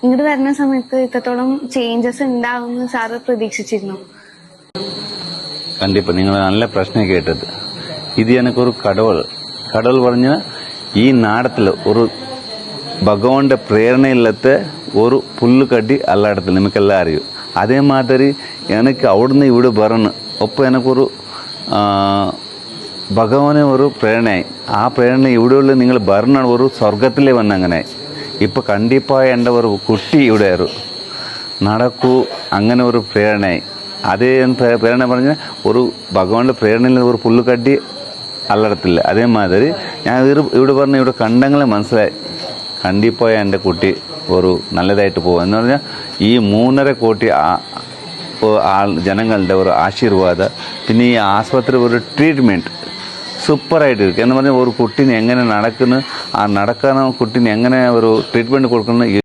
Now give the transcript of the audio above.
ഇങ്ങോട്ട് വരുന്ന സമയത്ത് ഇത്രത്തോളം ചേഞ്ചസ് ഉണ്ടാവുമെന്ന് സാറ് പ്രതീക്ഷിച്ചിരുന്നു? കണ്ടിപ്പോ നിങ്ങൾ നല്ല പ്രശ്നം കേട്ടത്. ഇത് എനിക്കൊരു കടവൾ പറഞ്ഞ ഈ നാടത്തില് ഒരു ഭഗവാന്റെ പ്രേരണയില്ലാത്ത ഒരു പുല്ലുകടി അല്ലാടത്തില്ല, നിങ്ങൾക്കെല്ലാം അറിയൂ. അതേമാതിരി എനിക്ക് അവിടുന്ന് ഇവിടെ വരണം. ഒപ്പം എനിക്കൊരു ഭഗവാനെ ഒരു പ്രേരണയായി. ആ പ്രേരണ ഇവിടെയുള്ള നിങ്ങൾ വരണം, ഒരു സ്വർഗത്തിലേ വന്നങ്ങനെ. ഇപ്പം കണ്ടിപ്പായ എൻ്റെ ഒരു കുട്ടി ഇവിടെ നടക്കൂ, അങ്ങനെ ഒരു പ്രേരണയായി. അതേ പ്രേരണ പറഞ്ഞാൽ ഒരു ഭഗവാന്റെ പ്രേരണയിൽ ഒരു പുല്ലുകടി അല്ലടത്തില്ല. അതേമാതിരി ഞാൻ ഇവിടെ പറഞ്ഞ ഇവിടെ കണ്ടങ്ങളെ മനസ്സിലായി. കണ്ടിപ്പോയ എൻ്റെ കുട്ടി ഒരു നല്ലതായിട്ട് പോകും എന്ന് പറഞ്ഞാൽ ഈ 3.5 കോടി ജനങ്ങളുടെ ഒരു ആശീർവാദം, പിന്നെ ഈ ആശുപത്രി ഒരു ട്രീറ്റ്മെൻറ്റ് സൂപ്പറായിട്ടിരിക്കും എന്ന് പറഞ്ഞാൽ ഒരു കുട്ടീനെ എങ്ങനെ നടക്കുന്നു, ആ നടക്കാനോ കുട്ടീനെ എങ്ങനെ ഒരു ട്രീറ്റ്മെൻറ്റ് കൊടുക്കണം